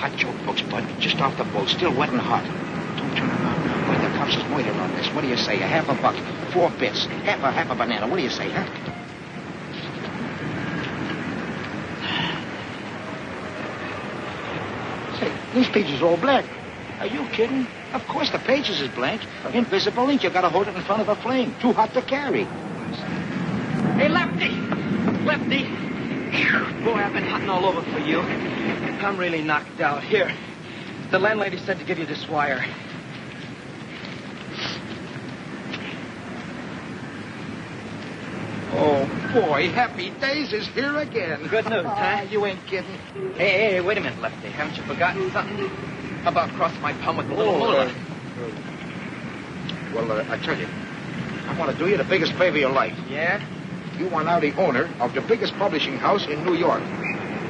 hot joke books, bud. Just off the boat, still wet and hot. Don't turn around now. Why, the cops is waiting on this. What do you say? A half a buck, 4 bits, half a banana. What do you say, huh? Say, these pages are all blank. Are you kidding? Of course the pages is blank. Invisible ink. You gotta hold it in front of a flame. Too hot to carry. Hey, Lefty! Lefty! Boy, I've been hunting all over for you. I'm really knocked out. Here, the landlady said to give you this wire. Oh, boy, Happy Days is here again. Good news, huh? You ain't kidding. Hey, wait a minute, Lefty. Haven't you forgotten something? How about crossing my palm with the little Milner? Well, I tell you, I want to do you the biggest favor of your life. Yeah? You are now the owner of the biggest publishing house in New York.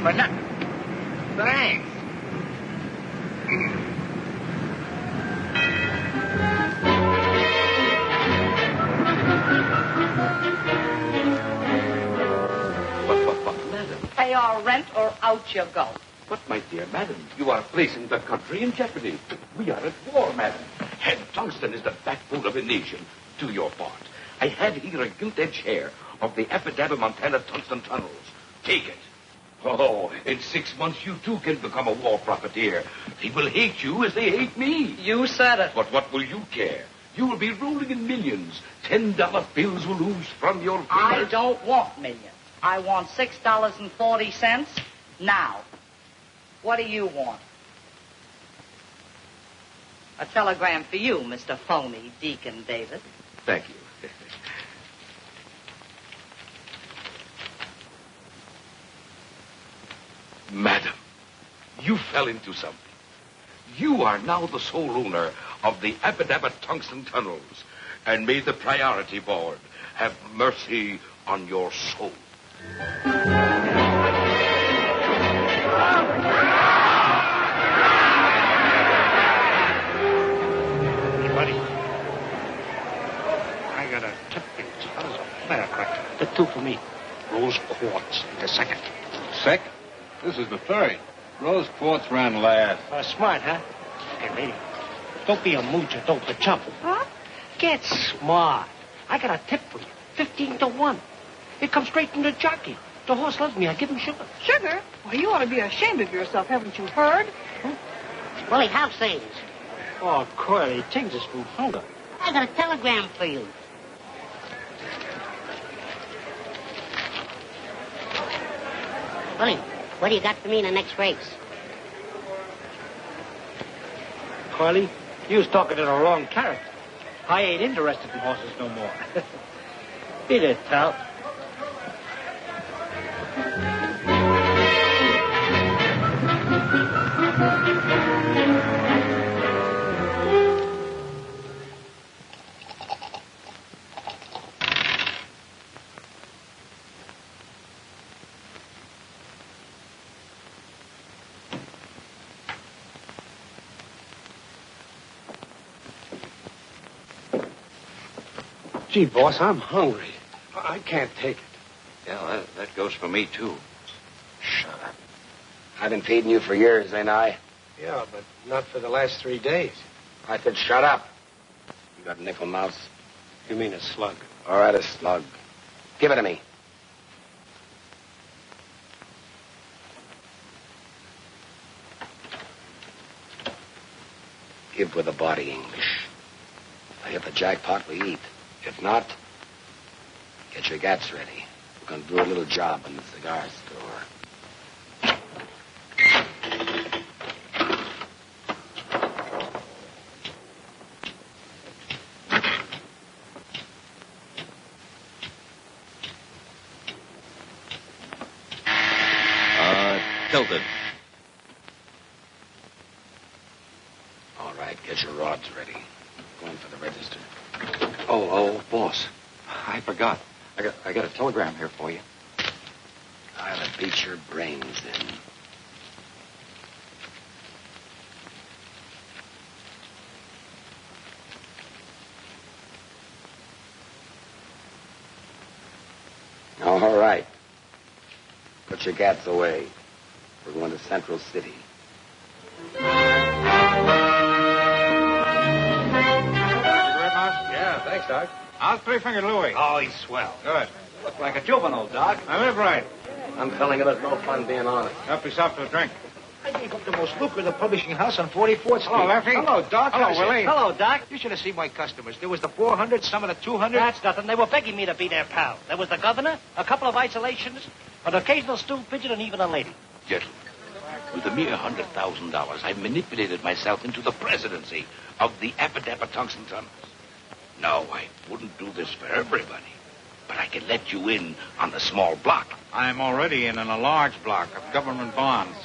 For nothing. Thanks. But, madam. Pay our rent or out you go. But, my dear madam, you are placing the country in jeopardy. We are at war, madam. And tungsten is the backbone of a nation. Do your part. I have here a gilt-edged hair of the Epidaba Montana tungsten tunnels. Take it. Oh, in 6 months you too can become a war profiteer. They will hate you as they hate me. You said it. But what will you care? You will be rolling in millions. $10 bills will ooze from your fingers. I don't want millions. I want $6.40 now. What do you want? A telegram for you, Mr. Phony Deacon David. Thank you. Madam, you fell into something. You are now the sole owner of the Abadabba tungsten tunnels, and may the priority board have mercy on your soul. Hey, buddy. I got a tip. How's a firecracker? The 2 for me. Rose quartz. The second. Second? This is the third. Rose quartz ran last. Smart, huh? Hey, lady. Don't be a moocher. Don't be a chump. Huh? Get smart. I got a tip for you. 15 to 1. It comes straight from the jockey. The horse loves me. I give him sugar. Sugar? Well, you ought to be ashamed of yourself. Haven't you heard? Willie, have things. Oh, Corley, things is from hunger. I got a telegram for you. Willie, what do you got for me in the next race? Carly, you was talking to the wrong character. I ain't interested in horses no more. Beat it, pal. Gee, boss, I'm hungry. I can't take it. Yeah, that goes for me, too. Shut up. I've been feeding you for years, ain't I? Yeah, but not for the last 3 days. I said shut up. You got nickel mouse? You mean a slug? All right, a slug. Give it to me. Give with the body, English. If I hit the jackpot, we eat. If not, get your gats ready. We're going to do a little job in the cigar store. Tilted. All right, get your rods ready. Going for the register. Oh, boss. I forgot. I got a telegram here for you. I'll have beat your brains in. All right. Put your gats away. We're going to Central City. Yeah, thanks, Doc. How's Three-Fingered Louie? Oh, he's swell. Good. Look like a juvenile, Doc. I live right. I'm telling you, there's no fun being honest. Help yourself to a drink. I gave up the most lucrative publishing house on 44th Street. Hello, Lefty. Hello, Doc. Hello, How's it? Willie. Hello, Doc. You should have seen my customers. There was the 400, some of the 200. That's nothing. They were begging me to be their pal. There was the governor, a couple of isolations, an occasional stool pigeon, and even a lady. Gentlemen, with a mere $100,000, I manipulated myself into the presidency of the Appadappa Tungsten Tunnels. No, I wouldn't do this for everybody, but I can let you in on the small block. I'm already in a large block of government bonds.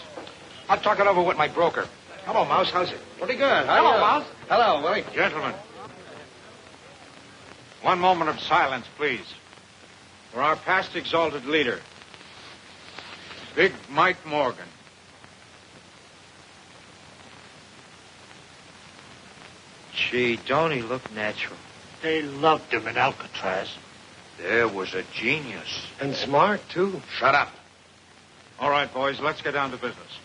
I'll talk it over with my broker. Hello, Mouse. How's it? Pretty good. Hello, Mouse. Hello, Willie. Gentlemen, one moment of silence, please. For our past exalted leader, Big Mike Morgan. Gee, don't he look natural? They loved him in Alcatraz. There was a genius. And smart, too. Shut up. All right, boys, let's get down to business.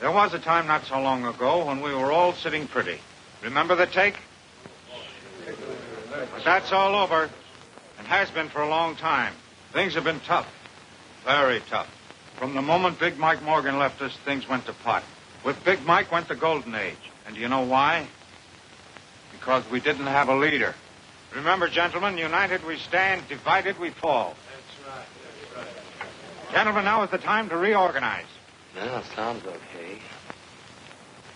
There was a time not so long ago when we were all sitting pretty. Remember the take? But that's all over, and has been for a long time. Things have been tough, very tough. From the moment Big Mike Morgan left us, things went to pot. With Big Mike went the golden age. And do you know why? Because we didn't have a leader. Remember, gentlemen, united we stand, divided we fall. That's right. Gentlemen, now is the time to reorganize. Yeah, sounds okay.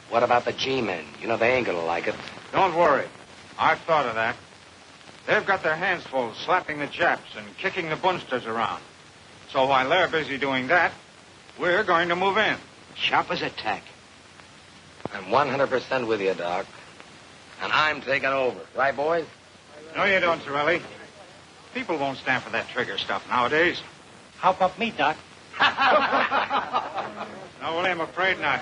What about the G-men? You know they ain't gonna like it. Don't worry. I've thought of that. They've got their hands full slapping the Japs and kicking the Bunsters around. So while they're busy doing that, we're going to move in. Sharp as a tack. I'm 100% with you, Doc. And I'm taking over. Right, boys? No, you don't, Torelli. People won't stand for that trigger stuff nowadays. How about me, Doc? No, Willie, I'm afraid not.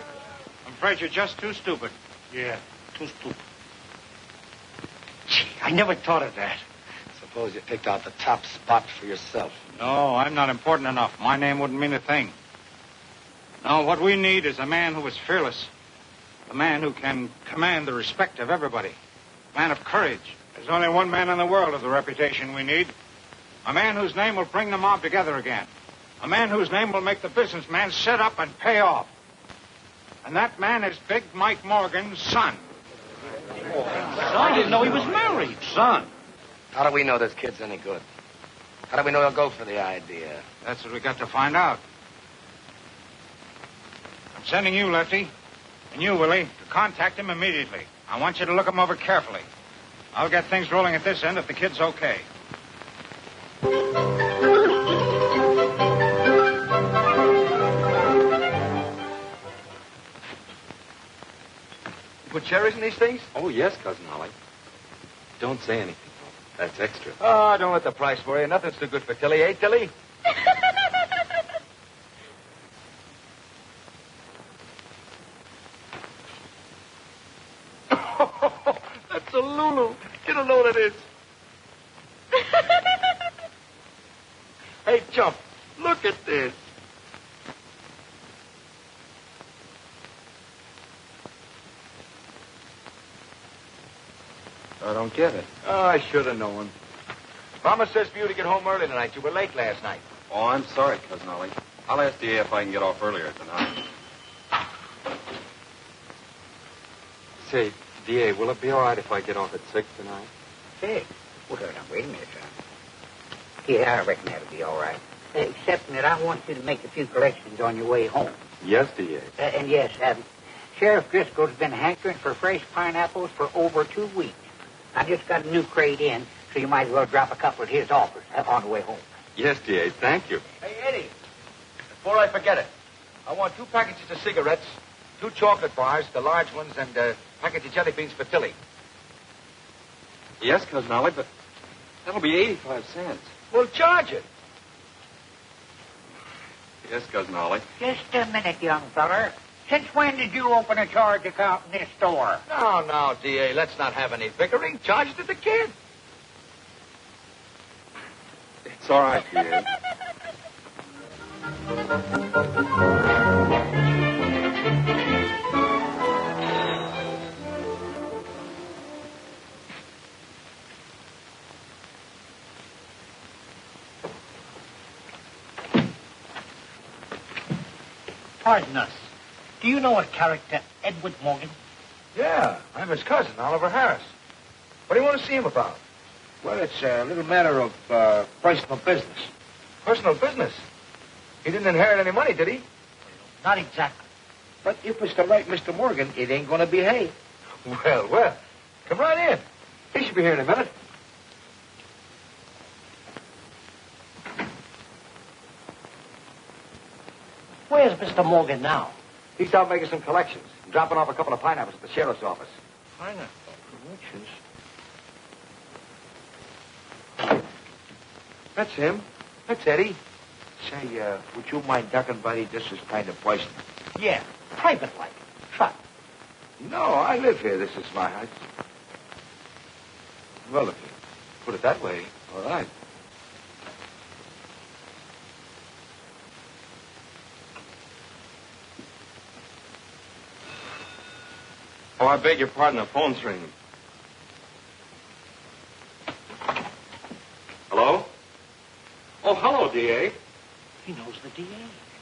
I'm afraid you're just too stupid. Yeah, too stupid. Gee, I never thought of that. Suppose you picked out the top spot for yourself. No, I'm not important enough. My name wouldn't mean a thing. No, what we need is a man who is fearless. A man who can command the respect of everybody. A man of courage. There's only one man in the world of the reputation we need. A man whose name will bring the mob together again. A man whose name will make the businessman sit up and pay off. And that man is Big Mike Morgan's son. I didn't know he was married. Son. How do we know this kid's any good? How do we know he'll go for the idea? That's what we got to find out. I'm sending you, Lefty, and you, Willie, to contact him immediately. I want you to look him over carefully. I'll get things rolling at this end if the kid's okay. Put cherries in these things? Oh, yes, Cousin Holly. Don't say anything, though. That's extra. Oh, don't let the price worry you. Nothing's too good for Tilly, eh, Tilly? That's a Lulu. Get a load of this. Hey, Chump, look at this. I don't get it. Oh, I should have known. Mama says for you to get home early tonight. You were late last night. Oh, I'm sorry, Cousin Holly. I'll ask DA if I can get off earlier tonight. Say, DA, will it be all right if I get off at 6 tonight? Say, well, now, wait a minute, son. Yeah, I reckon that'll be all right. Except that I want you to make a few collections on your way home. Yes, DA. And yes, Sheriff Driscoll's been hankering for fresh pineapples for over 2 weeks. I just got a new crate in, so you might as well drop a couple at his office on the way home. Yes, DA, thank you. Hey, Eddie, before I forget it, I want 2 packages of cigarettes, 2 chocolate bars, the large ones, and a package of jelly beans for Tilly. Yes, Cousin Holly, but that'll be 85 cents. Well, charge it. Yes, Cousin Holly. Just a minute, young feller. Since when did you open a charge account in this store? No, D.A., let's not have any bickering. Charge it to the kid. It's all right, DA. pardon us. Do you know a character, Edward Morgan? Yeah, I'm his cousin, Oliver Harris. What do you want to see him about? Well, it's a little matter of personal business. Personal business? He didn't inherit any money, did he? Not exactly. But if it's the right Mr. Morgan, it ain't going to behave. Well. Come right in. He should be here in a minute. Where's Mr. Morgan now? He's out making some collections. Dropping off a couple of pineapples at the sheriff's office. Pineapple collections? That's him. That's Eddie. Say, would you mind ducking, buddy? This is kind of poison. Yeah, private-like. Truck. No, I live here. This is my house. Well, if you put it that way, all right. Oh, I beg your pardon. The phone's ringing. Hello? Oh, hello, D.A. He knows the DA.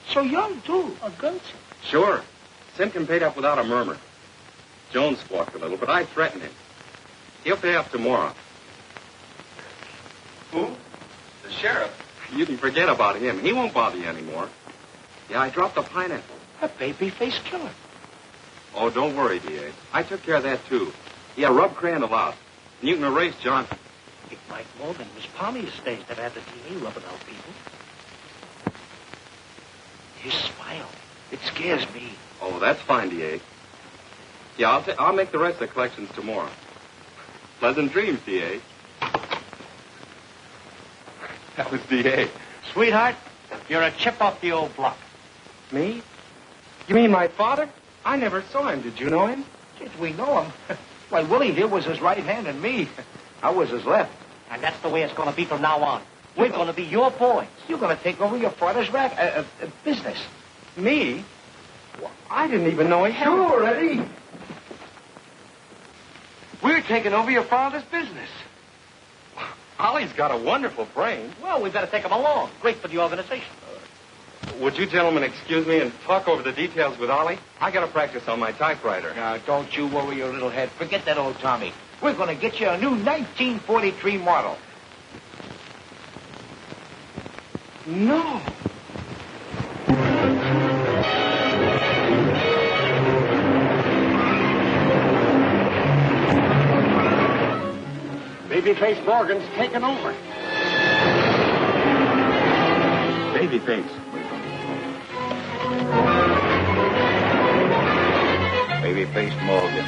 So young, too. A goat. Sure. Simpkin paid up without a murmur. Jones squawked a little, but I threatened him. He'll pay up tomorrow. Who? The sheriff. You can forget about him. He won't bother you anymore. Yeah, I dropped a pineapple. A baby-faced killer. Oh, don't worry, D.A. I took care of that, too. Yeah, rub Crandall out. And you can erase Johnson. It might Morgan was palmy estates that had the DA rubbing out people. His smile. It scares me. Oh, that's fine, D.A. Yeah, I'll make the rest of the collections tomorrow. Pleasant dreams, D.A. That was D.A. Sweetheart, you're a chip off the old block. Me? You mean my father? I never saw him. Did you know him? Did we know him? Why, Willie here was his right hand and me. I was his left. And that's the way it's going to be from now on. We're going to be your boys. You're going to take over your father's business. Me? Well, I didn't even know he had... Sure, Eddie. We're taking over your father's business. Ollie's got a wonderful brain. Well, we better take him along. Great for the organization. Would you gentlemen excuse me and talk over the details with Ollie? I got to practice on my typewriter. Now, don't you worry your little head. Forget that old Tommy. We're going to get you a new 1943 model. No. Babyface Morgan's taken over. Babyface. Babyface Morgan.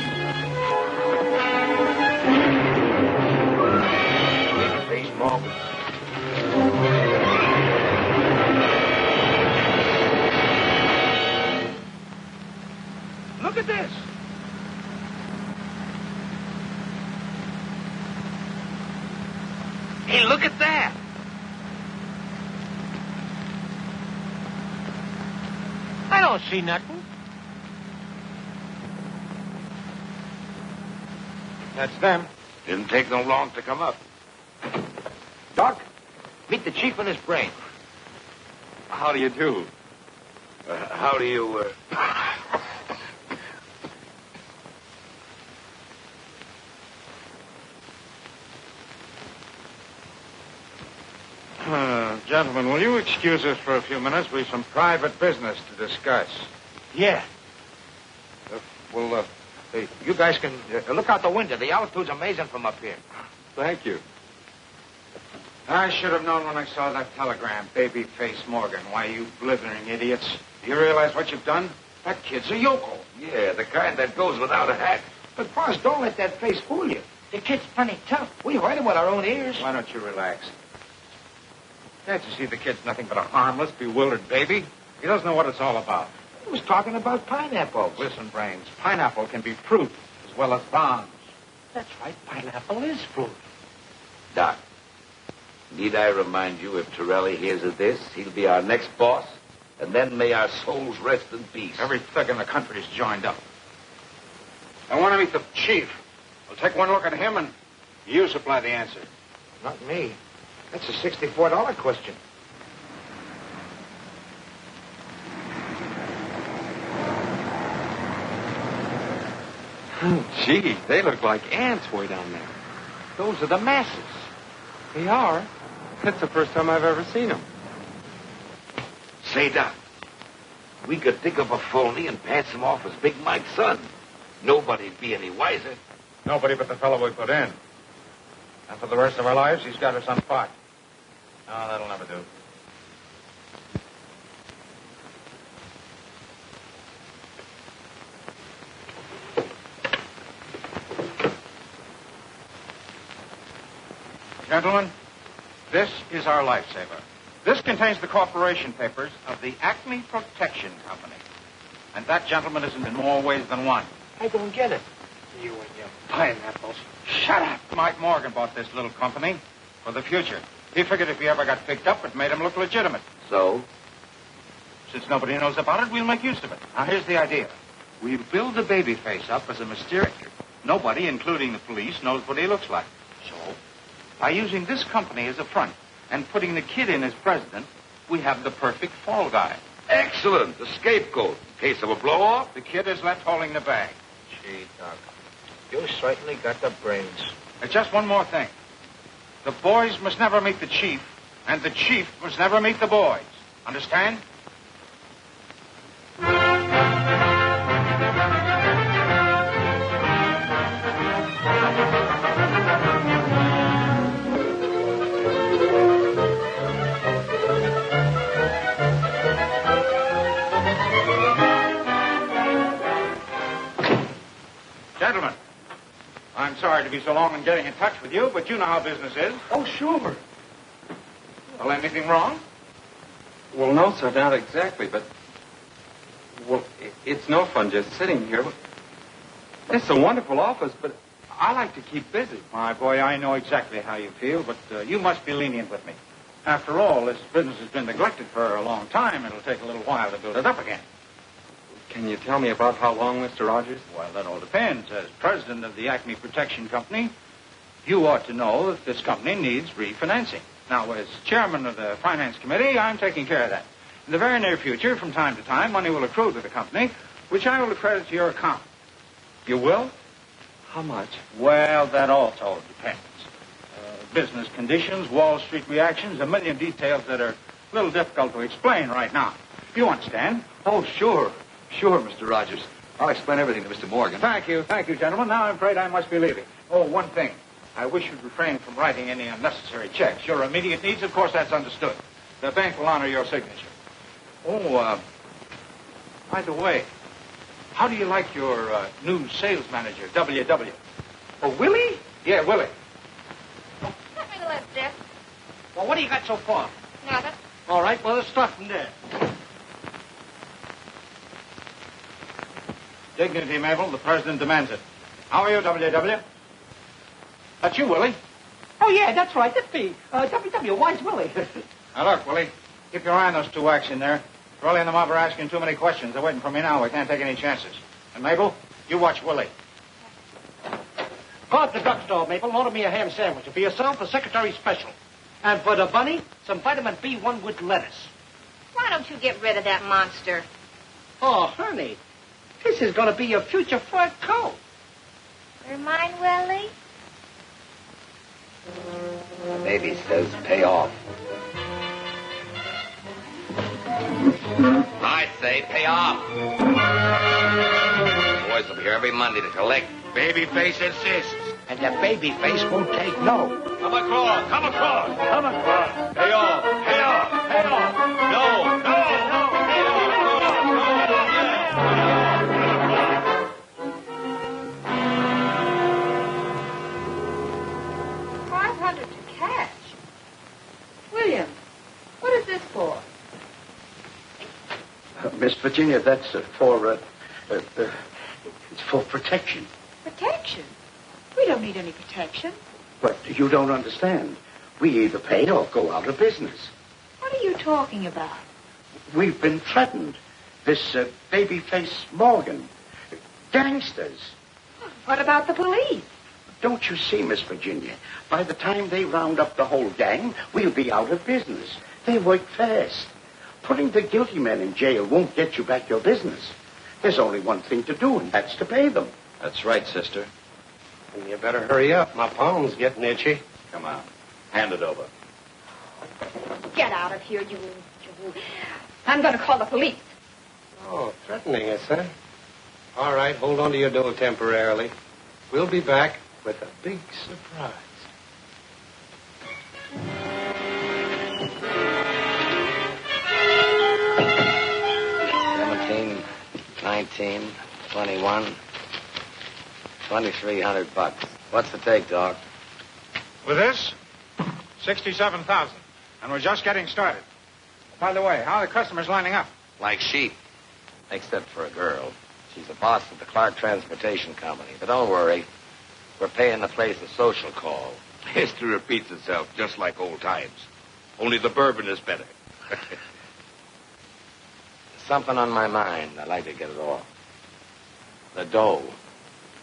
Babyface Morgan. Look at this. Hey, look at that. I don't see nothing. That's them. Didn't take them long to come up. Doc, meet the chief and his brain. How do you do? How do you, Gentlemen, will you excuse us for a few minutes? We've some private business to discuss. Yeah. Hey, you guys can look out the window. The altitude's amazing from up here. Thank you. I should have known when I saw that telegram, Babyface Morgan. Why, you blithering idiots. Do you realize what you've done? That kid's a yokel. Yeah, the kind that goes without a hat. But, boss, don't let that face fool you. The kid's plenty tough. We heard him with our own ears. Why don't you relax? Can't you see the kid's nothing but a harmless, bewildered baby? He doesn't know what it's all about. He was talking about pineapples. Listen, Brains, pineapple can be fruit as well as bombs. That's right. Pineapple is fruit. Doc, need I remind you, if Torelli hears of this, he'll be our next boss, and then may our souls rest in peace. Every thug in the country's joined up. I want to meet the chief. We'll take one look at him, and you supply the answer. Not me. That's a $64 question. Gee, they look like ants way down there. Those are the masses. They are. That's the first time I've ever seen them. Say, Doc, we could dig up a phony and pass him off as Big Mike's son. Nobody'd be any wiser. Nobody but the fellow we put in. And for the rest of our lives, he's got us on spot. No, that'll never do. Gentlemen, this is our lifesaver. This contains the corporation papers of the Acme Protection Company. And that, gentleman, isn't in more ways than one. I don't get it. You and your pineapples. Shut up. Mike Morgan bought this little company for the future. He figured if he ever got picked up, it made him look legitimate. So? Since nobody knows about it, we'll make use of it. Now, here's the idea. We'll build the baby face up as a mysterious. Nobody, including the police, knows what he looks like. So, by using this company as a front and putting the kid in as president, we have the perfect fall guy. Excellent. The scapegoat. In case of a blow-off. The kid is left holding the bag. Gee, Doc, you certainly got the brains. And just one more thing. The boys must never meet the chief, and the chief must never meet the boys. Understand? Gentlemen, I'm sorry to be so long in getting in touch with you, but you know how business is. Oh, sure. Well, anything wrong? Well, no, sir, not exactly, but... Well, it's no fun just sitting here. It's a wonderful office, but I like to keep busy. My boy, I know exactly how you feel, but you must be lenient with me. After all, this business has been neglected for a long time. It'll take a little while to build it up again. Can you tell me about how long, Mr. Rogers? Well, that all depends. As president of the Acme Protection Company, you ought to know that this company needs refinancing. Now, as chairman of the finance committee, I'm taking care of that. In the very near future, from time to time, money will accrue to the company, which I will accredit to your account. You will? How much? Well, that also depends. Business conditions, Wall Street reactions, a million details that are a little difficult to explain right now. You understand? Oh, sure. Sure, Mr. Rogers. I'll explain everything to Mr. Morgan. Thank you, gentlemen. Now I'm afraid I must be leaving. Oh, one thing. I wish you'd refrain from writing any unnecessary checks. Your immediate needs, of course, that's understood. The bank will honor your signature. Oh, by the way, how do you like your new sales manager, W.W.? Oh, Willie? Yeah, Willie. Let me left, Dick. Well, what do you got so far? Nothing. All right, well, let's start from there. Dignity, Mabel. The president demands it. How are you, W.W.? That's you, Willie. Oh, yeah, that's right. That's me. W.W., why's Willie? Now, look, Willie. Keep your eye on those two whacks in there. Torelli and the mob are asking too many questions. They're waiting for me now. We can't take any chances. And, Mabel, you watch Willie. Go out to the drugstore, Mabel, and order me a ham sandwich. For yourself, a secretary special. And for the bunny, some vitamin B1 with lettuce. Why don't you get rid of that monster? Oh, honey, this is going to be your future fur coat. You're mine, Willie? The baby says pay off. I say pay off. Boys will be here every Monday to collect. Babyface insists. And the baby face won't take no. Come across. Come across. Come across. Pay off. Pay off. Pay off. No. No. No. Pay off. $500 to cash. William, what is this for? Miss Virginia, that's it's for protection. Protection? We don't need any protection. But you don't understand. We either pay or go out of business. What are you talking about? We've been threatened. This babyface Morgan. Gangsters. What about the police? Don't you see, Miss Virginia? By the time they round up the whole gang, we'll be out of business. They work fast. Putting the guilty men in jail won't get you back your business. There's only one thing to do, and that's to pay them. That's right, sister. You better hurry up. My palm's getting itchy. Come on. Hand it over. Get out of here, you. I'm going to call the police. Oh, threatening us, huh? All right, hold on to your dough temporarily. We'll be back with a big surprise. 17, 19, 21, 2,300 bucks. What's the take, dog? With this, 67,000. And we're just getting started. By the way, how are the customers lining up? Like sheep. Except for a girl. She's the boss of the Clark Transportation Company. But don't worry. We're paying the place a social call. History repeats itself just like old times. Only the bourbon is better. There's something on my mind. I'd like to get it off. The dough.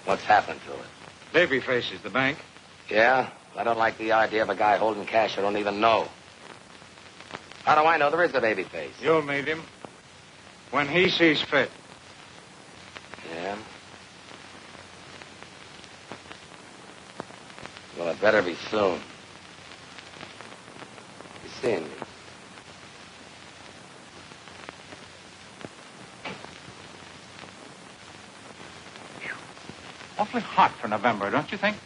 What's happened to it? Babyface is the bank. Yeah? I don't like the idea of a guy holding cash I don't even know. How do I know there is a babyface? You'll meet him when he sees fit. Yeah? Well, it better be soon. You seeing me? Awfully hot for November, don't you think?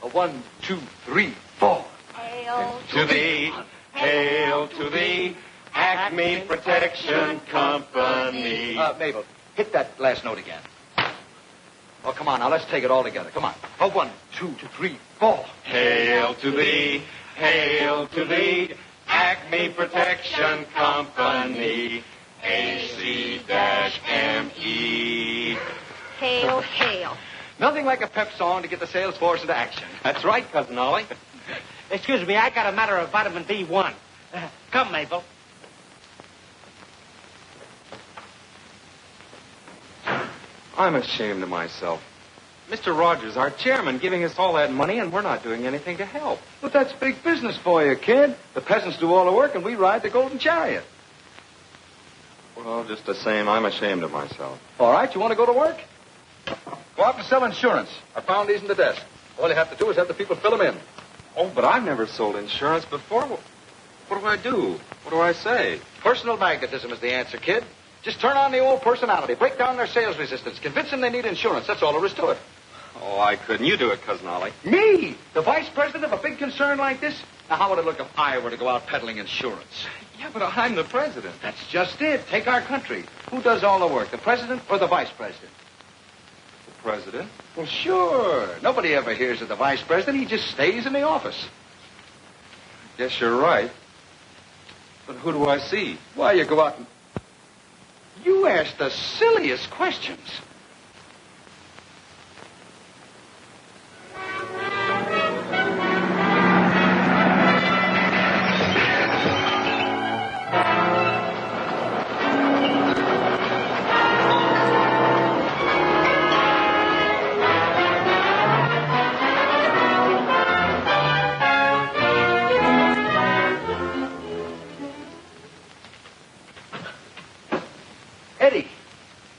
A 1, 2, 3, 4. Hail To thee, hail to thee, Acme Protection Company. Mabel, hit that last note again. Oh, come on, now let's take it all together. Come on. A 1, 2, 3, 4. Hail to thee, Acme Protection Company. AC-ME. Hail, hail. Nothing like a pep song to get the sales force into action. That's right, Cousin Ollie. Excuse me, I got a matter of vitamin B1. Come, Mabel. I'm ashamed of myself. Mr. Rogers, our chairman, giving us all that money, and we're not doing anything to help. But that's big business for you, kid. The peasants do all the work, and we ride the golden chariot. Well, just the same, I'm ashamed of myself. All right, you want to go to work? Go out and sell insurance. I found these in the desk. All you have to do is have the people fill them in. Oh, but I've never sold insurance before. What do I do? What do I say? Personal magnetism is the answer, kid. Just turn on the old personality. Break down their sales resistance. Convince them they need insurance. That's all there is to it. Oh, I couldn't. You do it, Cousin Ollie. Me? The vice president of a big concern like this? Now, how would it look if I were to go out peddling insurance? Yeah, but I'm the president. That's just it. Take our country. Who does all the work, the president or the vice president? The president? Well, sure. Nobody ever hears of the vice president. He just stays in the office. Guess you're right. But who do I see? Why, you go out and... You ask the silliest questions.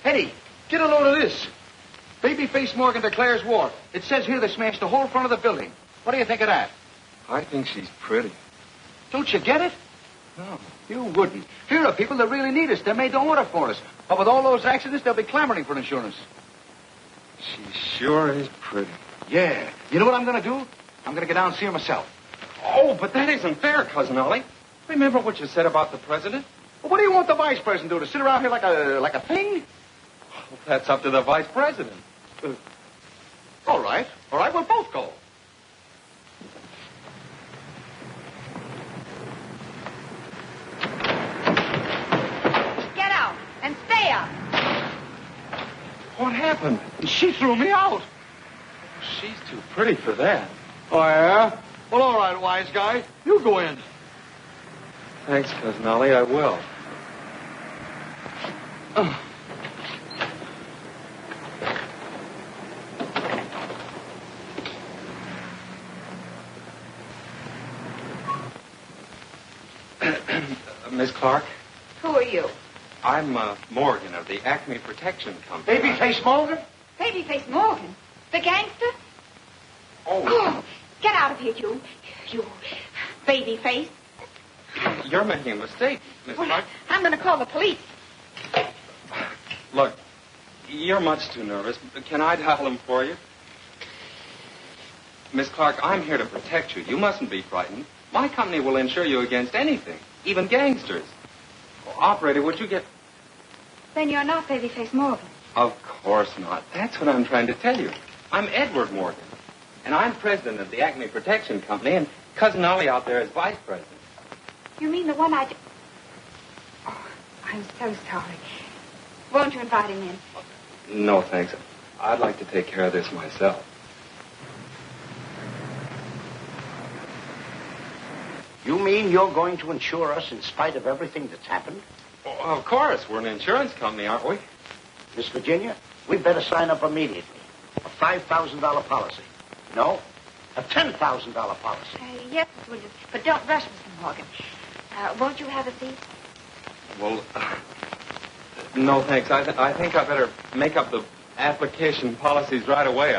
Eddie, get a load of this. Babyface Morgan declares war. It says here they smashed the whole front of the building. What do you think of that? I think she's pretty. Don't you get it? No. You wouldn't. Here are people that really need us. They made the order for us. But with all those accidents, they'll be clamoring for insurance. She sure is pretty. Yeah. You know what I'm going to do? I'm going to get down and see her myself. Oh, but that isn't fair, Cousin Ollie. Remember what you said about the president? Well, what do you want the vice president to do? To sit around here like a thing? Well, that's up to the vice president. All right. We'll both go. Get out and stay out. What happened? She threw me out. She's too pretty for that. Oh, yeah? Well, all right, wise guy. You go in. Thanks, Cousin Ollie. I will. Miss Clark? Who are you? I'm Morgan of the Acme Protection Company. Babyface Morgan? Babyface Morgan? The gangster? Oh, Get out of here, you babyface. you're making a mistake, Miss Clark. I'm going to call the police. Look, you're much too nervous. Can I dial them for you? Miss Clark, I'm here to protect you. You mustn't be frightened. My company will insure you against anything, even gangsters. Operator, would you get... Then you're not Babyface Morgan. Of course not. That's what I'm trying to tell you. I'm Edward Morgan, and I'm president of the Acme Protection Company, and Cousin Ollie out there is vice president. You mean the one Oh, I'm so sorry. Won't you invite him in? No, thanks. I'd like to take care of this myself. You mean you're going to insure us in spite of everything that's happened? Oh, of course. We're an insurance company, aren't we? Miss Virginia, we'd better sign up immediately. A $5,000 policy. No, a $10,000 policy. Yes, Miss Williams, but don't rush, Mr. Morgan. Won't you have a seat? Well, no, thanks. I think I better make up the application policies right away.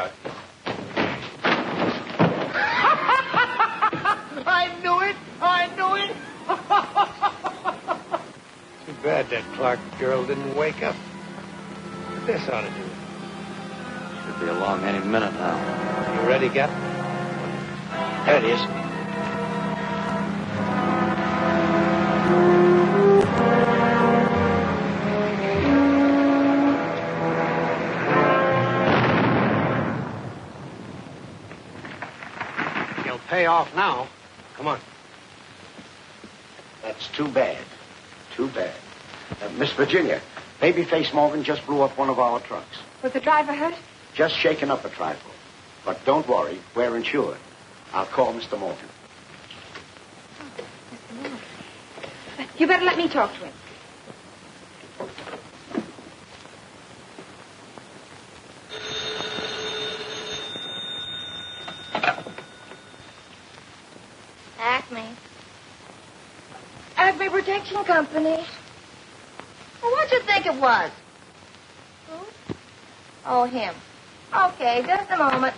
I knew it! I knew it! Too bad that Clark girl didn't wake up. This ought to do it. Should be along any minute now. You ready, Gap? There it is. He'll pay off now. Come on. That's too bad. Too bad. Miss Virginia, Babyface Morgan just blew up one of our trucks. Was the driver hurt? Just shaken up a trifle. But don't worry, we're insured. I'll call Mr. Morgan. Mr. Morgan. You better let me talk to him. Acme Protection Company. Well, what'd you think it was? Who? Oh, him. Okay, just a moment.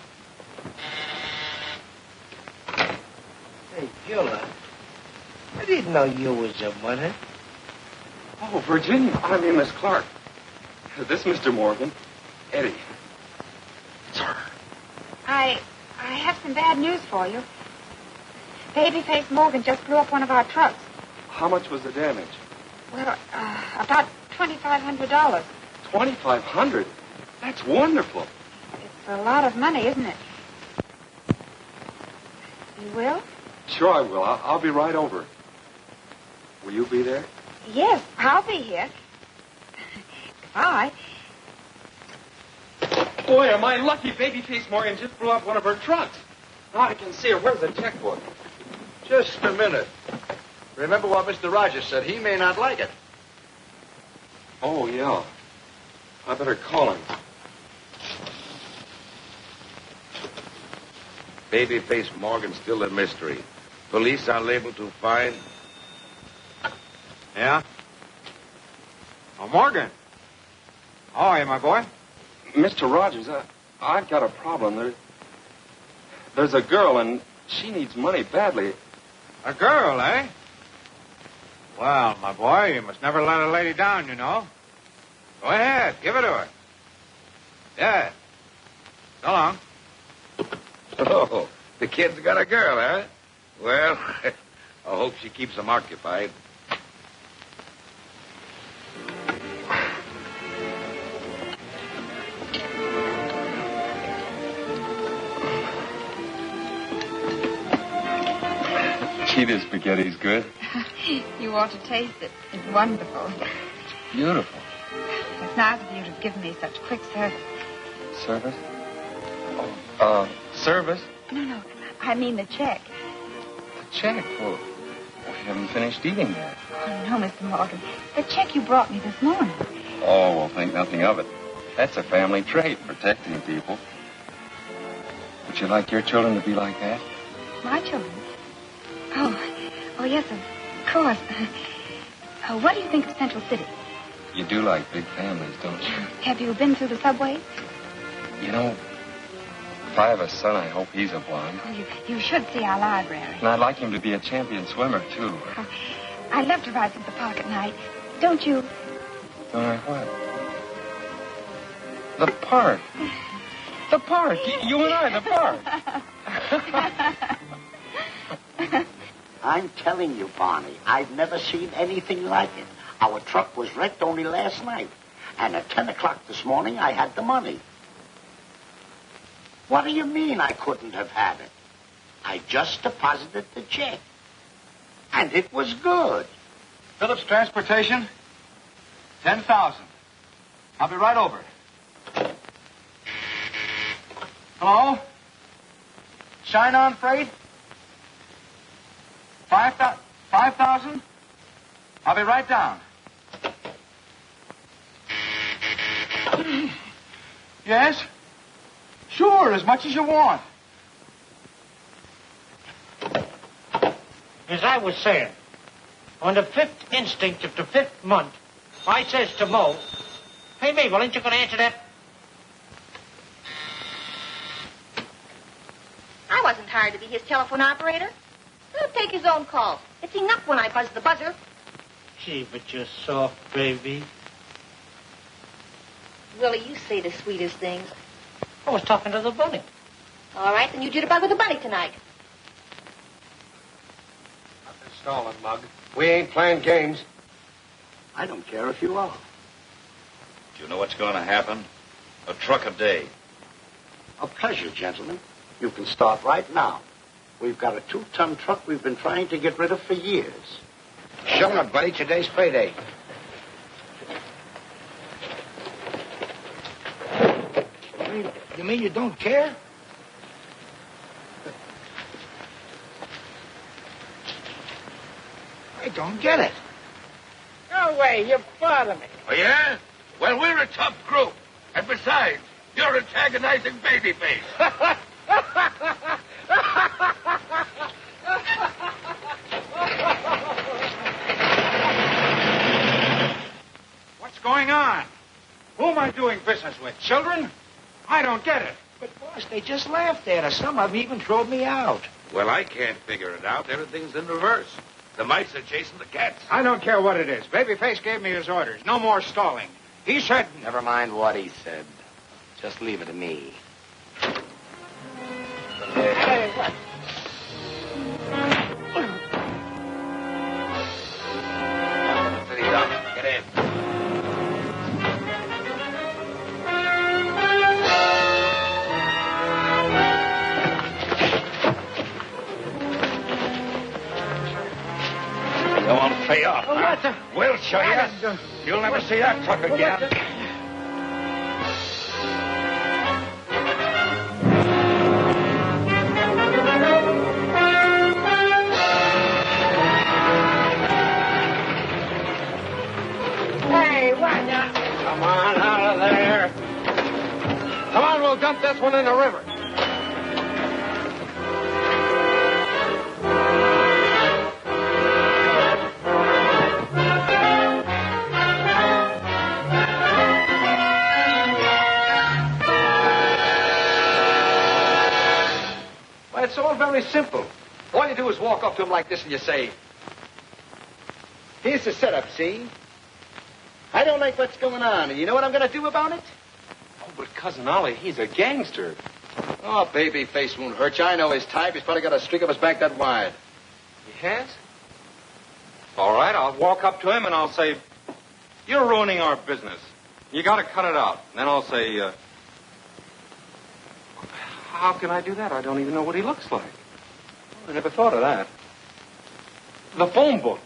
Hey, Gilda, I didn't know you was a money. Oh, Virginia. I mean, Miss Clark. This Mr. Morgan. Eddie. Sir. I have some bad news for you. Babyface Morgan just blew up one of our trucks. How much was the damage? Well, about $2,500. $2,500? That's wonderful. It's a lot of money, isn't it? You will? Sure I will. I'll be right over. Will you be there? Yes, I'll be here. Goodbye. Boy, am I lucky Babyface Morgan just blew up one of her trucks. Now I can see her. Where's the checkbook? Just a minute. Remember what Mr. Rogers said. He may not like it. Oh, yeah. I better call him. Babyface Morgan's still a mystery. Police are able to find... Yeah? Oh, Morgan. Oh, hey, my boy. Mr. Rogers, I've got a problem. There's a girl, and she needs money badly. A girl, eh? Well, my boy, you must never let a lady down, you know. Go ahead, give it to her. Yeah. So long. Oh, the kid's got a girl, huh? Well, I hope she keeps him occupied. Gee, this spaghetti's good. You ought to taste it. It's wonderful. Beautiful. It's nice of you to have given me such quick service. Service? Service? No. I mean the check. The check? Well, we haven't finished eating yet. Oh, no, Mr. Morgan. The check you brought me this morning. Oh, well, think nothing of it. That's a family trait, protecting people. Would you like your children to be like that? My children? Oh, yes, of course. What do you think of Central City? You do like big families, don't you? Have you been through the subway? You know, if I have a son, I hope he's a blonde. Oh, you should see our library. And I'd like him to be a champion swimmer, too. Oh, I'd love to ride through the park at night. Don't you? Don't I what? The park. The park. You and I, the park. I'm telling you, Barney, I've never seen anything like it. Our truck was wrecked only last night. And at 10 o'clock this morning, I had the money. What do you mean I couldn't have had it? I just deposited the check. And it was good. Phillips Transportation, 10,000. I'll be right over. Hello? Shine On Freight? 5,000? I'll be right down. Yes? Sure, as much as you want. As I was saying, on the 5th instinct of the 5th month, I says to Mo, "Hey, Mabel, ain't you going to answer that?" I wasn't hired to be his telephone operator. He'll take his own calls. It's enough when I buzz the buzzer. Gee, but you're soft, baby. Willie, you say the sweetest things. I was talking to the bunny. All right, then you jitterbug with the bunny tonight. Nothing stalling, Mug. We ain't playing games. I don't care if you are. Do you know what's going to happen? A truck a day. A pleasure, gentlemen. You can start right now. We've got a 2-ton truck we've been trying to get rid of for years. Showing up, buddy. Today's payday. You mean you don't care? I don't get it. No way, you bother me. Oh, yeah? Well, we're a tough group. And besides, you're antagonizing Babyface. What's going on? Who am I doing business with? Children? I don't get it. But, boss, they just laughed at us. Some of them even throwed me out. Well, I can't figure it out. Everything's in reverse. The mice are chasing the cats. I don't care what it is. Babyface gave me his orders. No more stalling. He said... Never mind what he said. Just leave it to me. Hey, what? City down. Get in. Go on, pay off. Oh, what the... We'll show you. You'll never see that truck again. Hey, what now? Come on, out of there. Come on, we'll dump this one in the river. Well, it's all very simple. All you do is walk up to him like this and you say, "Here's the setup, see? I don't like what's going on, and you know what I'm going to do about it?" Oh, but Cousin Ollie, he's a gangster. Oh, Babyface won't hurt you. I know his type. He's probably got a streak up his back that wide. He has? All right, I'll walk up to him and I'll say, "You're ruining our business. You got to cut it out." And then I'll say, how can I do that? I don't even know what he looks like. I never thought of that. The phone book.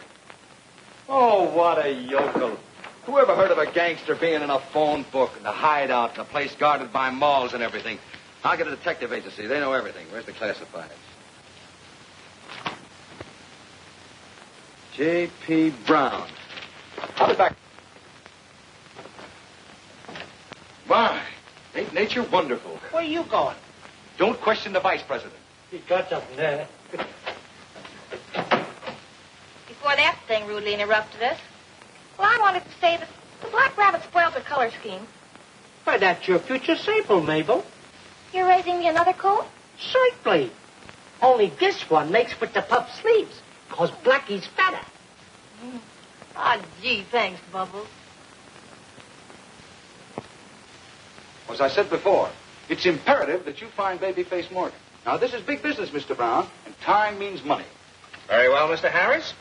Oh, what a yokel. Who ever heard of a gangster being in a phone book and a hideout and a place guarded by malls and everything? I'll get a detective agency. They know everything. Where's the classifieds? J.P. Brown. I'll be back. My, ain't nature wonderful? Where are you going? Don't question the vice president. He's got something there. Before that thing rudely interrupted us, well, I wanted to say that The black rabbit spoiled the color scheme. Why, that's your future sable, Mabel. You're raising me another coat? Certainly. Only this one makes with the puff sleeves, 'cause Blackie's fatter. Ah, gee, thanks, Bubbles. As I said before, it's imperative that you find Babyface Morgan. Now, this is big business, Mr. Brown, and time means money. Very well, Mr. Harris.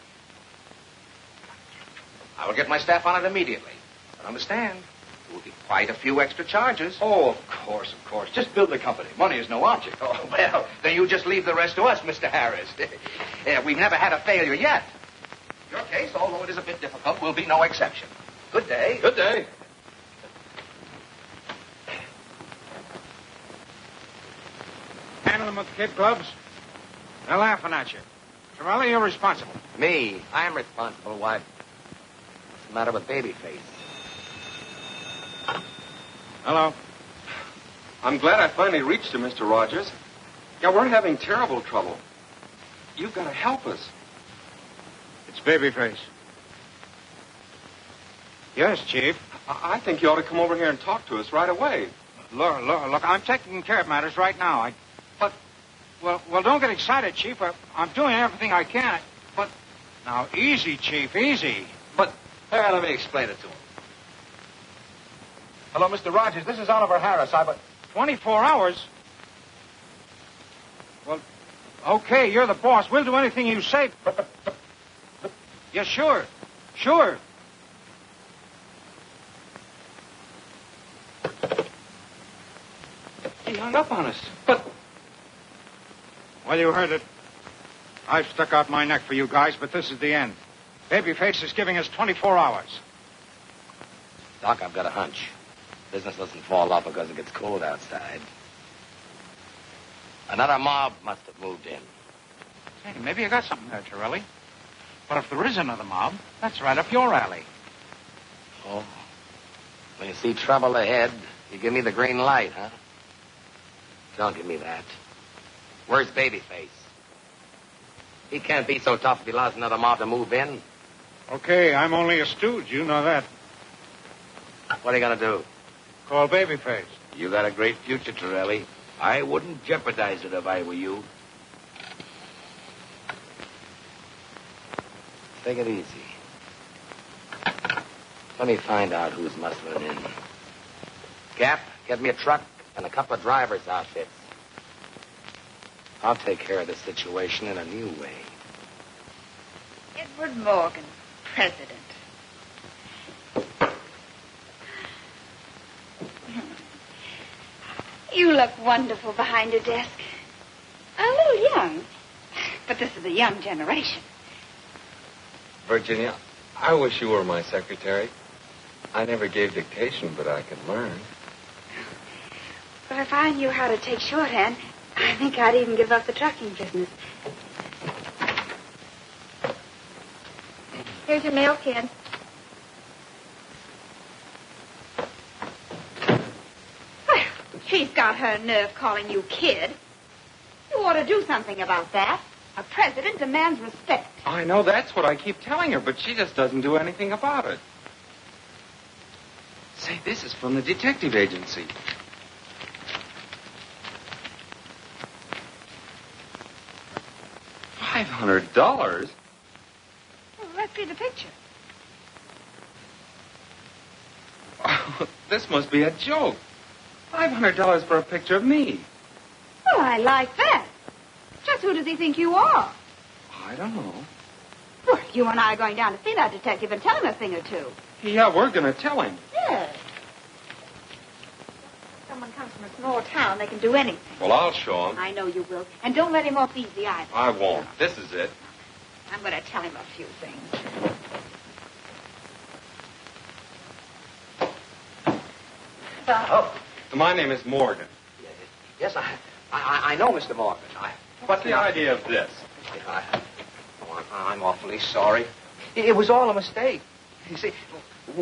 I will get my staff on it immediately. But understand, there will be quite a few extra charges. Oh, of course. Just build the company. Money is no object. Oh, well, then you just leave the rest to us, Mr. Harris. We've never had a failure yet. Your case, although it is a bit difficult, will be no exception. Good day. Good day. Handle them with kid gloves. They're laughing at you. Torelli, you're responsible. Me? I'm responsible. Why? What's the matter with Babyface? Hello. I'm glad I finally reached you, Mr. Rogers. Yeah, we're having terrible trouble. You've got to help us. It's Babyface. Yes, Chief. I think you ought to come over here and talk to us right away. Look, I'm taking care of matters right now. Well, don't get excited, Chief. I'm doing everything I can. But, now, easy, Chief, easy. But, let me explain it to him. Hello, Mr. Rogers. This is Oliver Harris. 24 hours? Well, okay, you're the boss. We'll do anything you say. Yeah, sure. He hung up on us. Well, you heard it. I've stuck out my neck for you guys, but this is the end. Babyface is giving us 24 hours. Doc, I've got a hunch. Business doesn't fall off because it gets cold outside. Another mob must have moved in. Hey, maybe you got something there, Torelli. But if there is another mob, that's right up your alley. Oh. When you see trouble ahead, you give me the green light, huh? Don't give me that. Where's Babyface? He can't be so tough if he allows another mob to move in. Okay, I'm only a stooge. You know that. What are you going to do? Call Babyface. You got a great future, Torelli. I wouldn't jeopardize it if I were you. Take it easy. Let me find out who's muscling in. Gap, get me a truck and a couple of driver's outfits. I'll take care of the situation in a new way. Edward Morgan, president. You look wonderful behind your desk. A little young, but this is a young generation. Virginia, I wish you were my secretary. I never gave dictation, but I can learn. But if I knew how to take shorthand, I think I'd even give up the trucking business. Here's your mail, kid. Well, she's got her nerve calling you kid. You ought to do something about that. A president demands respect. I know that's what I keep telling her, but she just doesn't do anything about it. Say, this is from the detective agency. $500? Well, let's see the picture. Oh, this must be a joke. $500 for a picture of me. Well, I like that. Just who does he think you are? I don't know. Well, you and I are going down to see that detective and tell him a thing or two. Yeah, we're going to tell him. Yes. Someone comes from a small town, they can do anything. Well, I'll show him. I know you will. And don't let him off easy either. I won't. This is it. I'm going to tell him a few things. Oh. My name is Morgan. Yes, I know, Mr. Morgan. What's the idea of this? I'm awfully sorry. It was all a mistake. You see,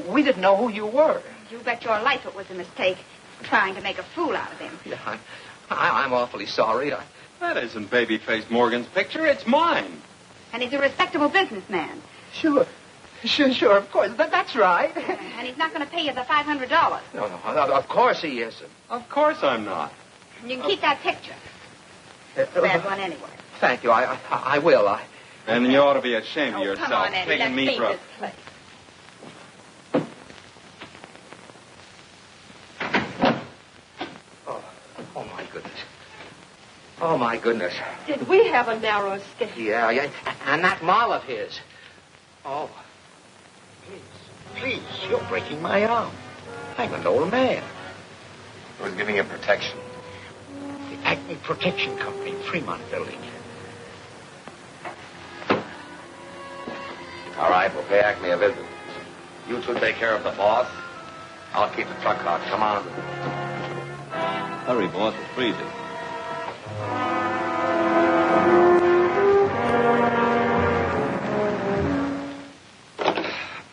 we didn't know who you were. You bet your life it was a mistake, trying to make a fool out of him. Yeah, I'm awfully sorry. That isn't Babyface Morgan's picture. It's mine. And he's a respectable businessman. Sure. Sure, of course. That's right. And he's not going to pay you the $500. No, of course he isn't. Of course I'm not. And you can keep that picture. Bad one anyway. Thank you. I will. And you ought to be ashamed of Oh, yourself, come on, Eddie. taking Let's me leave for a... this place. Oh, my goodness. Oh, my goodness. Did we have a narrow escape? Yeah. And that mall of his. Oh. Please, you're breaking my arm. I'm an old man. Who's giving you protection? The Acme Protection Company, Fremont Building. All right, we'll pay Acme a visit. You two take care of the boss. I'll keep the truck hot. Come on. Hurry, boss. It's freezing.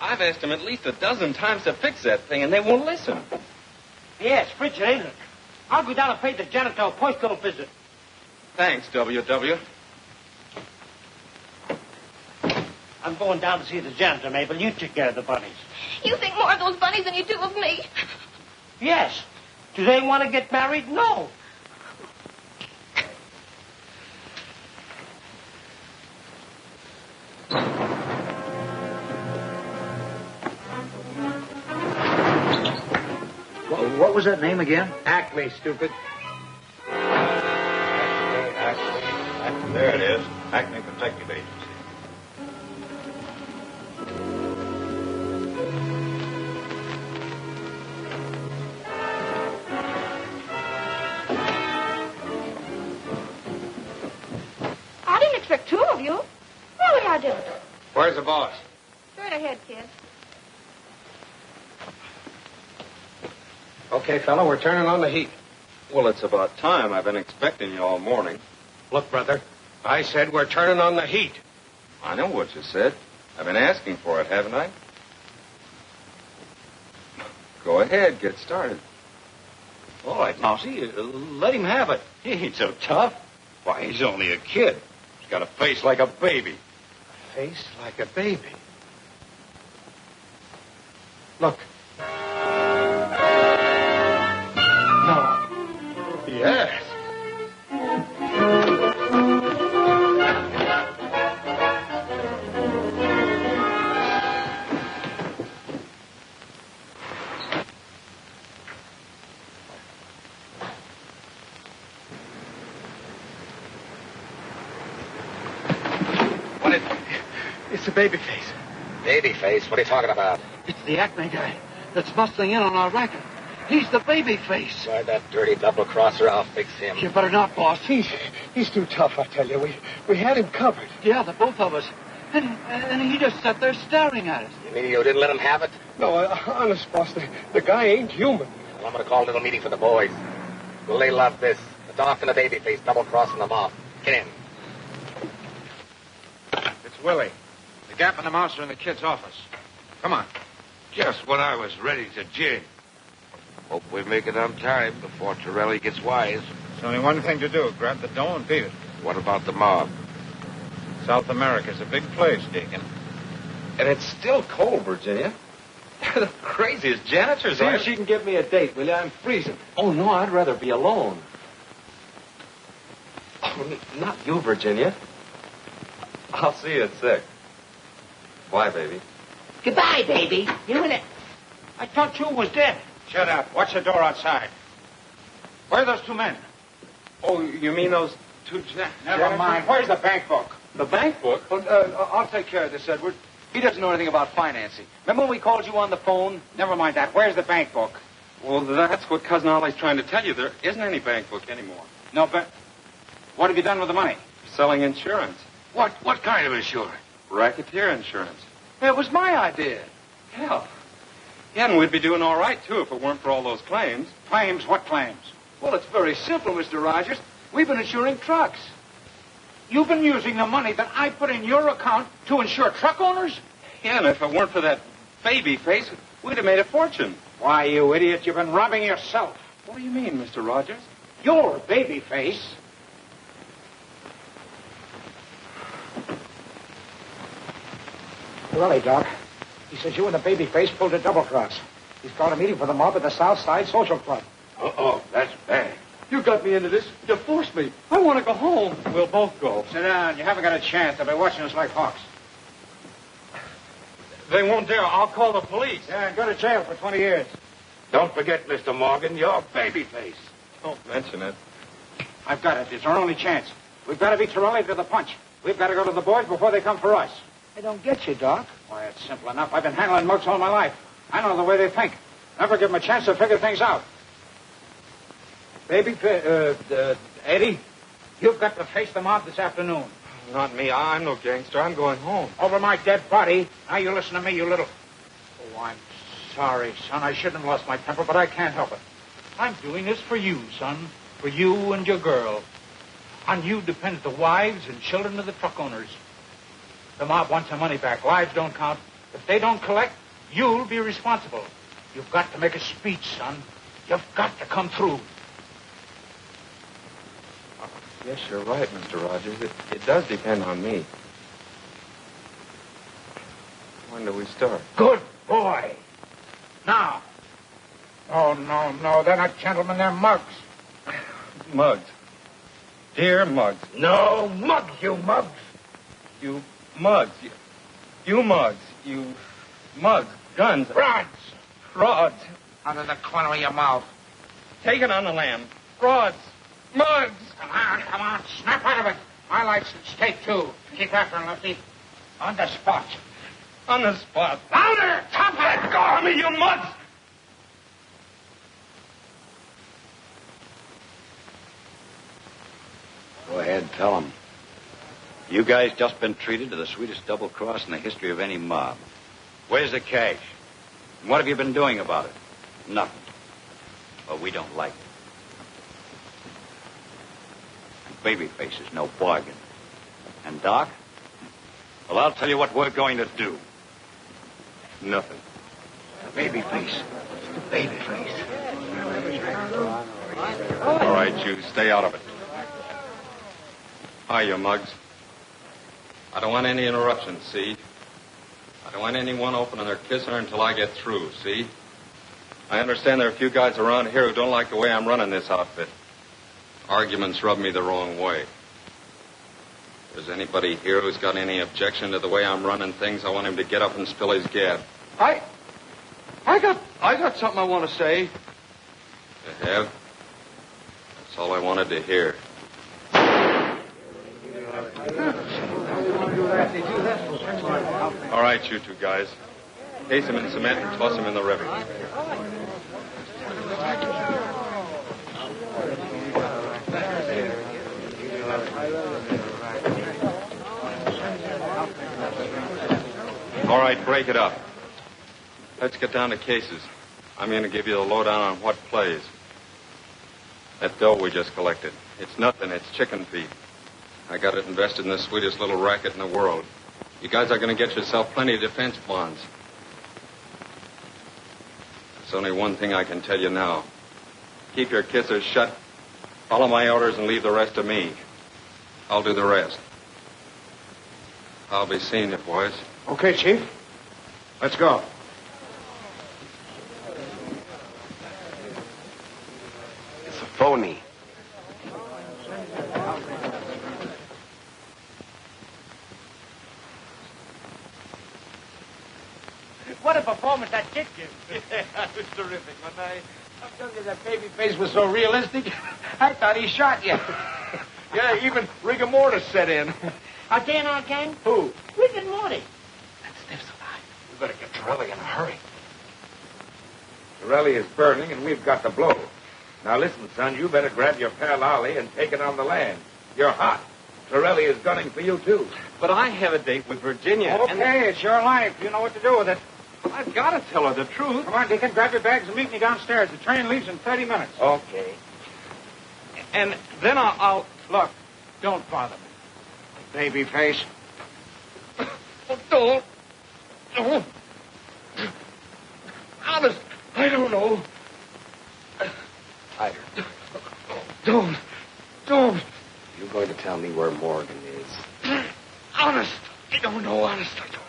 I've asked them at least a dozen times to fix that thing, and they won't listen. Yes, frigid, ain't it? I'll go down and pay the janitor a postal visit. Thanks, W.W. I'm going down to see the janitor, Mabel. You take care of the bunnies. You think more of those bunnies than you do of me. Yes. Do they want to get married? No. What was that name again? Acme, stupid. Acme. There it is. Acme Protective Agency. I didn't expect two of you. Really, I didn't. Where's the boss? Straight ahead, kid. Okay, fella, we're turning on the heat. Well, it's about time. I've been expecting you all morning. Look, brother, I said we're turning on the heat. I know what you said. I've been asking for it, haven't I? Go ahead, get started. All right, Mousy, let him have it. He ain't so tough. Why, he's only a kid. He's got a face like a baby. Face like a baby. Look. No. Yes. It's a baby face. Baby face? What are you talking about? It's the Acme guy that's bustling in on our racket. He's the baby face. Why, that dirty double-crosser, I'll fix him. You better not, boss. He's too tough, I tell you. We had him covered. Yeah, the both of us. And he just sat there staring at us. You mean you didn't let him have it? No, honest, boss, the guy ain't human. Well, I'm going to call a little meeting for the boys. Will they love this? The doc and the baby face double-crossing them off. Get in. It's Willie. The Gap and the Mouse are in the kid's office. Come on. Just when I was ready to jig. Hope we make it on time before Torelli gets wise. There's only one thing to do. Grab the dough and beat it. What about the mob? South America's a big place, Deacon. And it's still cold, Virginia. They're the craziest janitors. See if she can give me a date, will you? I'm freezing. Oh, no, I'd rather be alone. Oh, not you, Virginia. I'll see you at 6. Bye, baby. Goodbye, baby. You and it. I thought you was dead. Shut up. Watch the door outside. Where are those two men? Oh, you mean those two Never mind. Where's the bank book? The bank book? I'll take care of this, Edward. He doesn't know anything about financing. Remember when we called you on the phone? Never mind that. Where's the bank book? Well, that's what Cousin Ollie's trying to tell you. There isn't any bank book anymore. No, but what have you done with the money? Selling insurance. What kind of insurance? Racketeer insurance. It was my idea. Hell. Yeah, and we'd be doing all right, too, if it weren't for all those claims. Claims? What claims? Well, it's very simple, Mr. Rogers. We've been insuring trucks. You've been using the money that I put in your account to insure truck owners? Yeah, and if it weren't for that baby face, we'd have made a fortune. Why, you idiot, you've been robbing yourself. What do you mean, Mr. Rogers? Your baby face. Willie, Doc, He says you and the babyface pulled a double cross. He's called a meeting for the mob at the South Side Social Club. Uh-oh, that's bad. You got me into this. You forced me. I want to go home. We'll both go. Sit down. You haven't got a chance. They'll be watching us like hawks. They won't dare. I'll call the police. Yeah, and go to jail for 20 years. Don't forget, Mr. Morgan, you're babyface. Don't mention it. I've got it. It's our only chance. We've got to beat Torelli to the punch. We've got to go to the boys before they come for us. I don't get you, Doc. Why, it's simple enough. I've been handling mugs all my life. I know the way they think. Never give them a chance to figure things out. Eddie, you've got to face the mob this afternoon. Not me. I'm no gangster. I'm going home. Over my dead body. Now you listen to me, you little... Oh, I'm sorry, son. I shouldn't have lost my temper, but I can't help it. I'm doing this for you, son. For you and your girl. On you depends the wives and children of the truck owners. The mob wants their money back. Lives don't count. If they don't collect, you'll be responsible. You've got to make a speech, son. You've got to come through. Yes, you're right, Mr. Rogers. It does depend on me. When do we start? Good boy. Now. Oh, no. They're not gentlemen. They're mugs. Mugs. Dear mugs. No, mugs, you mugs. You mugs. You mugs. You mugs. Guns. Rods. Out of the corner of your mouth. Take it on the lam. Rods. Mugs. Come on. Snap out of it. My life's at stake, too. Keep after him, Lefty. On the spot. On the spot. Louder! Top it! Let go of me, you mugs! Go ahead, tell them. You guys just been treated to the sweetest double cross in the history of any mob. Where's the cash? And what have you been doing about it? Nothing. Well, we don't like it. And babyface is no bargain. And Doc? Well, I'll tell you what we're going to do. Nothing. Babyface. Babyface. All right, you stay out of it. Hi, you mugs. I don't want any interruptions, see? I don't want anyone opening their kisser until I get through, see? I understand there are a few guys around here who don't like the way I'm running this outfit. Arguments rub me the wrong way. If there's anybody here who's got any objection to the way I'm running things, I want him to get up and spill his gab. I got something I want to say. You have? That's all I wanted to hear. All right, you two guys. Case him in cement and toss him in the river. All right, break it up. Let's get down to cases. I'm going to give you the lowdown on what plays. That dough we just collected. It's nothing. It's chicken feed. I got it invested in the sweetest little racket in the world. You guys are going to get yourself plenty of defense bonds. There's only one thing I can tell you now. Keep your kissers shut, follow my orders, and leave the rest to me. I'll do the rest. I'll be seeing you, boys. Okay, Chief. Let's go. It's a phony. What a performance that kid gave. Yeah, that was terrific. When I'm telling you, that baby face was so realistic, I thought he shot you. Yeah, even rigor mortis set in. Again? Who? Rick and Morty. That stiff's alive. We better get Torelli in a hurry. Torelli is burning, and we've got to blow. Now listen, son, you better grab your pal Ollie and take it on the land. You're hot. Torelli is gunning for you, too. But I have a date with Virginia. Okay, it's your life. You know what to do with it. I've got to tell her the truth. Come on, Deacon, grab your bags and meet me downstairs. The train leaves in 30 minutes. Okay. And then I'll... Look, don't bother me. Baby face. Don't. Honest, I don't know. Hyder, Don't. you're going to tell me where Morgan is. Honest, I don't know. Honest, I don't.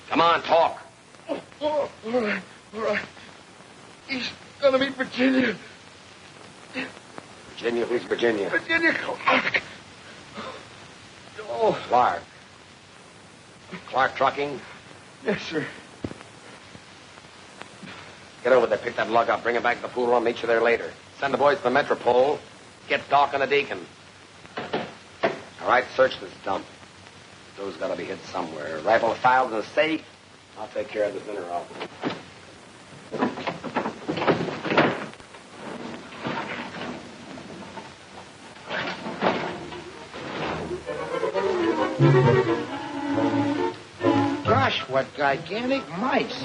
Come on, talk. All right. He's gonna meet Virginia. Virginia? Who's Virginia? Virginia Clark. Oh. Clark. Clark Trucking? Yes, sir. Get over there, pick that lug up, bring it back to the pool room, I'll meet you there later. Send the boys to the Metropole. Get Doc and the Deacon. All right, search this dump. Those gotta be hid somewhere. Rifle filed in the safe. I'll take care of this dinner off. Gosh, what gigantic mice.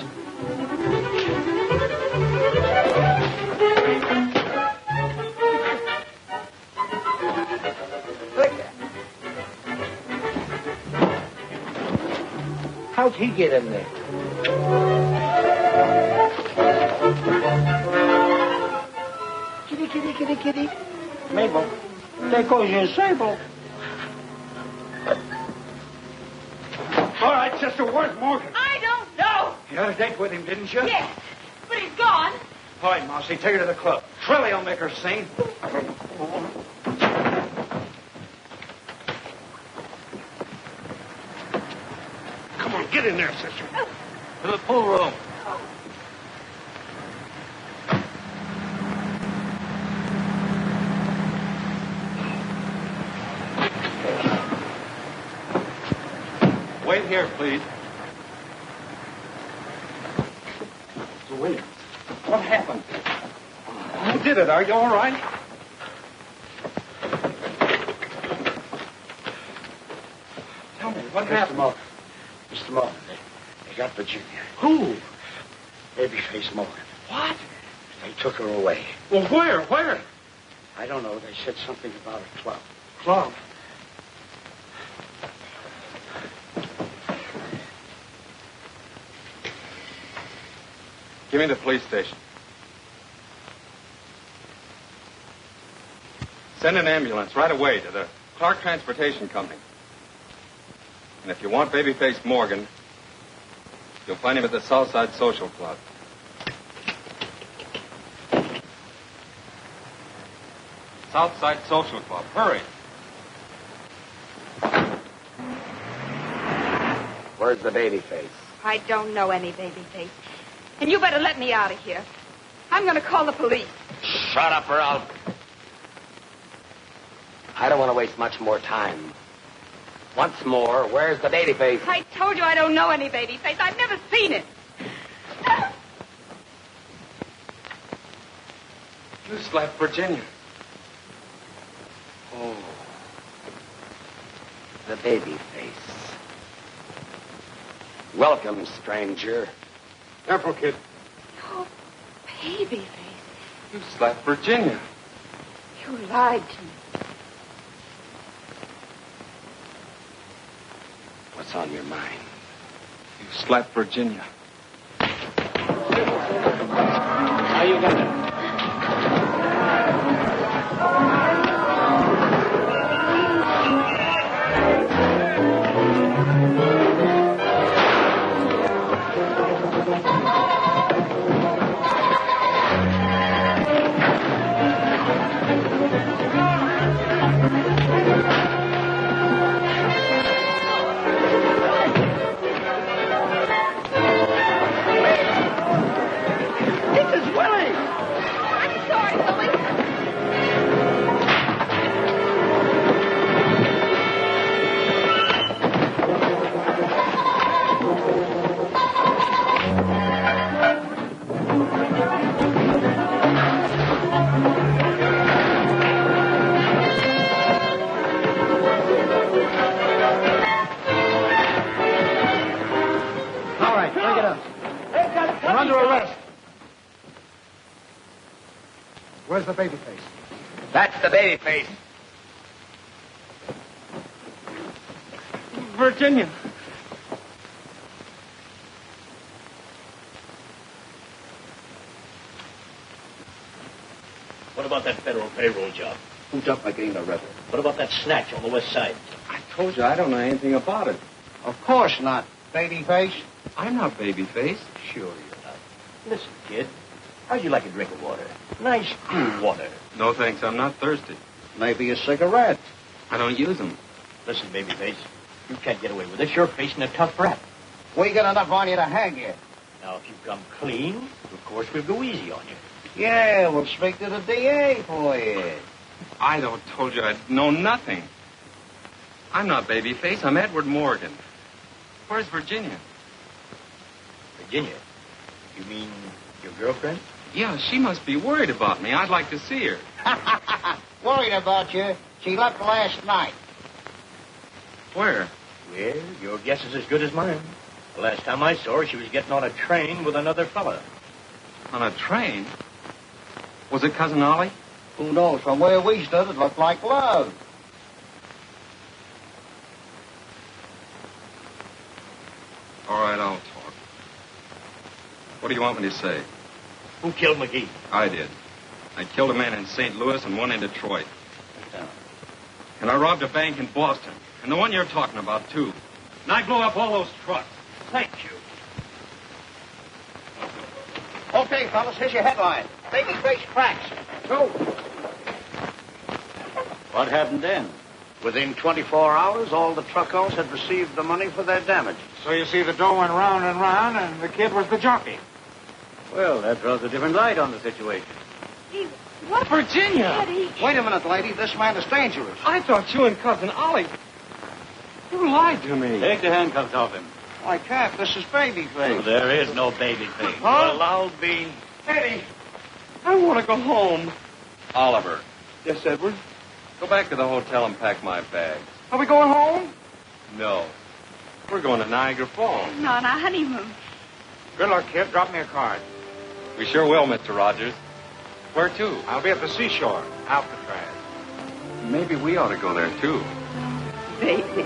How'd he get in there? Kitty. Mabel, there goes your sable. All right, sister, where's Morgan? I don't know. You had a date with him, didn't you? Yes, but he's gone. All right, Mousy, take her to the club. Torelli will make her sing. Come on, get in there, sister. To the pool room. Wait here, please. So, Willie, What happened? Who did it? Are you all right? Tell me, what happened? Mr. Morgan, they got Virginia. Who? Babyface Morgan. What? They took her away. Well, where? I don't know. They said something about a club. Club. Give me the police station. Send an ambulance right away to the Clark Transportation Company. And if you want Babyface Morgan, you'll find him at the Southside Social Club. Southside Social Club. Hurry. Where's the Babyface? I don't know any Babyface. And you better let me out of here. I'm going to call the police. Shut up, Ralf. I don't want to waste much more time. Once more, where's the Babyface? I told you I don't know any Babyface. I've never seen it. You slapped Virginia. Oh. The Babyface. Welcome, stranger. Careful, kid. Oh, Babyface. You slapped Virginia. You lied to me. What's on your mind? You slapped Virginia. How you got it? Where's the Babyface? That's the Babyface. Virginia. What about that federal payroll job? Who jumped like getting arrested? What about that snatch on the west side? I told you I don't know anything about it. Of course not, Babyface. I'm not Babyface. Sure you're not. Listen, kid. How'd you like a drink of water? Nice, cool water. No, thanks. I'm not thirsty. Maybe a cigarette. I don't use them. Listen, Babyface. You can't get away with this. You're facing a tough rap. We got enough on you to hang you. Now, if you come clean, of course we'll go easy on you. Yeah, we'll speak to the DA for you. I don't told you I know nothing. I'm not Babyface. I'm Edward Morgan. Where's Virginia? Virginia? You mean your girlfriend? Yeah, she must be worried about me. I'd like to see her. Worried about you. She left last night. Where? Well, your guess is as good as mine. The last time I saw her, she was getting on a train with another fella. On a train? Was it Cousin Ollie? Who knows? From where we stood, it looked like love. All right, I'll talk. What do you want me to say? Who killed McGee? I did. I killed a man in St. Louis and one in Detroit. And I robbed a bank in Boston. And the one you're talking about, too. And I blew up all those trucks. Thank you. Okay, fellas, here's your headline. Babyface cracks. Go. What happened then? Within 24 hours, all the truck owners had received the money for their damages. So you see, the dough went round and round, and the kid was the jockey. Well, that throws a different light on the situation. What? Virginia! Daddy. Wait a minute, lady. This man is dangerous. I thought you and Cousin Ollie... You lied to me. Take the handcuffs off him. I can't. This is Babyface. Oh, there is no Babyface. Huh? Well, I'll be... Eddie, I want to go home. Oliver. Yes, Edward? Go back to the hotel and pack my bags. Are we going home? No. We're going to Niagara Falls. No, on our honeymoon. Good luck, kid. Drop me a card. We sure will, Mr. Rogers. Where to? I'll be at the seashore, Alcatraz. Maybe we ought to go there, too. Baby.